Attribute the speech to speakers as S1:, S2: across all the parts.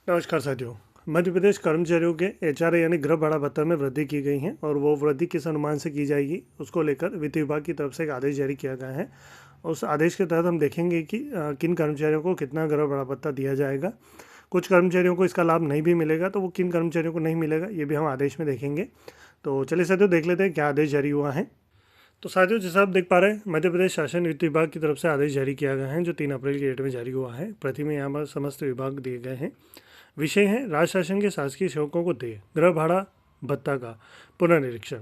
S1: नमस्कार साथियों। मध्य प्रदेश कर्मचारियों के एचआरए यानी गृह भाड़ा भत्ता में वृद्धि की गई है और वो वृद्धि किस अनुमान से की जाएगी उसको लेकर वित्त विभाग की तरफ से एक आदेश जारी किया गया है। उस आदेश के तहत हम देखेंगे कि किन कर्मचारियों को कितना गृह भाड़ा भत्ता दिया जाएगा। कुछ कर्मचारियों को इसका लाभ नहीं भी मिलेगा, तो वो किन कर्मचारियों को नहीं मिलेगा ये भी हम आदेश में देखेंगे। तो चलिए साथियों देख लेते हैं क्या आदेश जारी हुआ है। तो साथियों जैसा आप देख पा रहे हैं, मध्य प्रदेश शासन वित्त विभाग की तरफ से आदेश जारी किया गया है जो 3 अप्रैल की डेट में जारी हुआ है। प्रति में यहाँ पर समस्त विभाग दिए गए हैं। विषय है राज्य शासन के शासकीय सेवकों को देय गृह भाड़ा भत्ता का पुनर्निरीक्षण।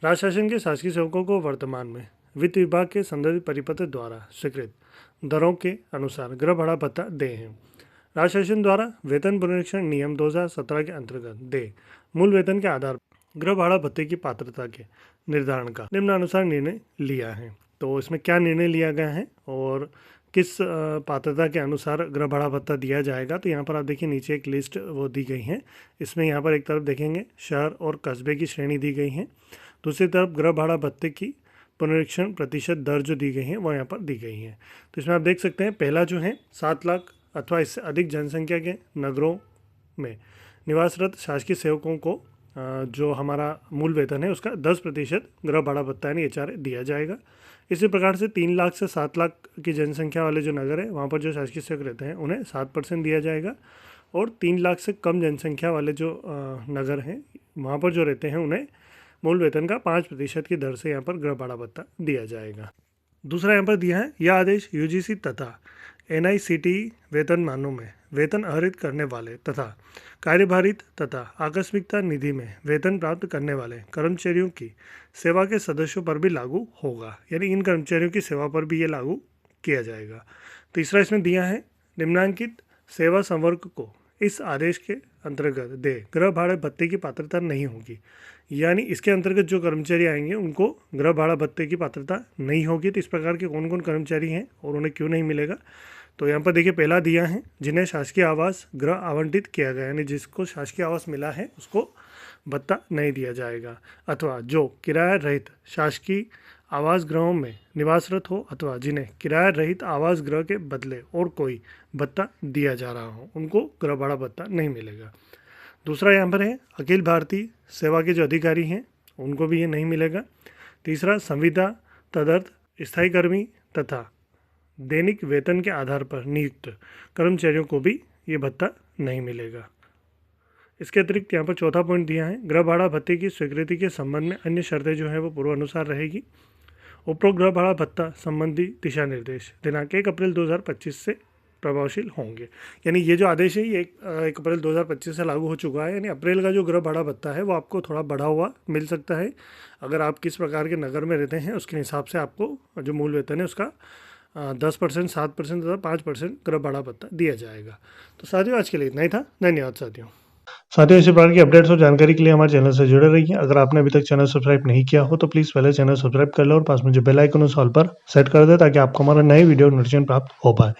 S1: राज्य शासन के शासकीय सेवकों को वर्तमान में वित्त विभाग के संदर्भित परिपत्र द्वारा स्वीकृत दरों के अनुसार गृह भाड़ा भत्ता देय है। राज्य शासन द्वारा वेतन पुनरीक्षण नियम 2017 के अंतर्गत देय मूल वेतन के आधार पर गृह भाड़ा भत्ते की पात्रता के निर्धारण का निम्नानुसार निर्णय लिया है। तो इसमें क्या निर्णय लिया गया है और किस पात्रता के अनुसार गृह भाड़ा भत्ता दिया जाएगा, तो यहाँ पर आप देखिए नीचे एक लिस्ट वो दी गई है। इसमें यहाँ पर एक तरफ देखेंगे शहर और कस्बे की श्रेणी दी गई है, दूसरी तरफ गृह भाड़ा भत्ते की पुनरीक्षण प्रतिशत दर जो दी गई है वो यहाँ पर दी गई है। तो इसमें आप देख सकते हैं पहला जो है 7 लाख अथवा इससे अधिक जनसंख्या के नगरों में निवासरत शासकीय सेवकों को जो हमारा मूल वेतन है उसका 10% गृह भाड़ा भत्ता यानी एचआरए दिया जाएगा। इसी प्रकार से 3 लाख से 7 लाख की जनसंख्या वाले जो नगर है वहाँ पर जो शासकीय सेवक रहते हैं उन्हें 7% दिया जाएगा और 3 लाख से कम जनसंख्या वाले जो नगर हैं वहाँ पर जो रहते हैं उन्हें मूल वेतन का 5% की दर से यहाँ पर गृह भाड़ा भत्ता दिया जाएगा। दूसरा यहाँ पर दिया है यह आदेश यूजीसी तथा एनआईसीटी वेतनमानों में वेतन आहरित करने वाले तथा कार्यभारित तथा आकस्मिकता निधि में वेतन प्राप्त करने वाले कर्मचारियों की सेवा के सदस्यों पर भी लागू होगा, यानी इन कर्मचारियों की सेवा पर भी ये लागू किया जाएगा। तीसरा इसमें दिया है निम्नांकित सेवा संवर्ग को इस आदेश के अंतर्गत दे गृह भाड़ा भत्ते की पात्रता नहीं होगी, यानी इसके अंतर्गत जो कर्मचारी आएंगे उनको गृह भाड़ा भत्ते की पात्रता नहीं होगी। तो इस प्रकार के कौन कौन कर्मचारी हैं और उन्हें क्यों नहीं मिलेगा, तो यहाँ पर देखिए पहला दिया है जिन्हें शासकीय आवास गृह आवंटित किया गया, यानी जिसको शासकीय आवास मिला है उसको भत्ता नहीं दिया जाएगा, अथवा जो किराया रहित शासकीय आवास गृहों में निवासरत हो अथवा जिन्हें किराया रहित आवास गृह के बदले और कोई भत्ता दिया जा रहा हो उनको गृह भाड़ा भत्ता नहीं मिलेगा। दूसरा यहाँ पर है अखिल भारतीय सेवा के जो अधिकारी हैं उनको भी ये नहीं मिलेगा। तीसरा संविदा तदर्थ स्थायी कर्मी तथा दैनिक वेतन के आधार पर नियुक्त कर्मचारियों को भी ये भत्ता नहीं मिलेगा। इसके अतिरिक्त यहाँ पर चौथा पॉइंट दिया है गृह भाड़ा भत्ते की स्वीकृति के संबंध में अन्य शर्तें जो है वो पूर्वानुसार रहेगी। उपरोक्त गृह भाड़ा भत्ता संबंधी दिशा निर्देश दिनांक 1 अप्रैल 2025 से प्रभावशील होंगे, यानी ये जो आदेश है ये 1 अप्रैल 2025 से लागू हो चुका है। यानी अप्रैल का जो गृह भाड़ा भत्ता है वो आपको थोड़ा बढ़ा हुआ मिल सकता है। अगर आप किस प्रकार के नगर में रहते हैं उसके हिसाब से आपको जो मूल वेतन है उसका 10%, 7% तथा 5% गृह भाड़ा भत्ता दिया जाएगा। तो साथियों आज के लिए इतना ही था। धन्यवाद साथियों। इसी प्रकार की अपडेट्स और जानकारी के लिए हमारे चैनल से जुड़े रहिए। अगर आपने अभी तक चैनल सब्सक्राइब नहीं किया हो तो प्लीज़ पहले चैनल सब्सक्राइब कर लो और पास में जो बेल आइकन उस ऑल पर सेट कर दे ताकि आपको हमारा नए वीडियो नोटिफिकेशन प्राप्त हो पाए।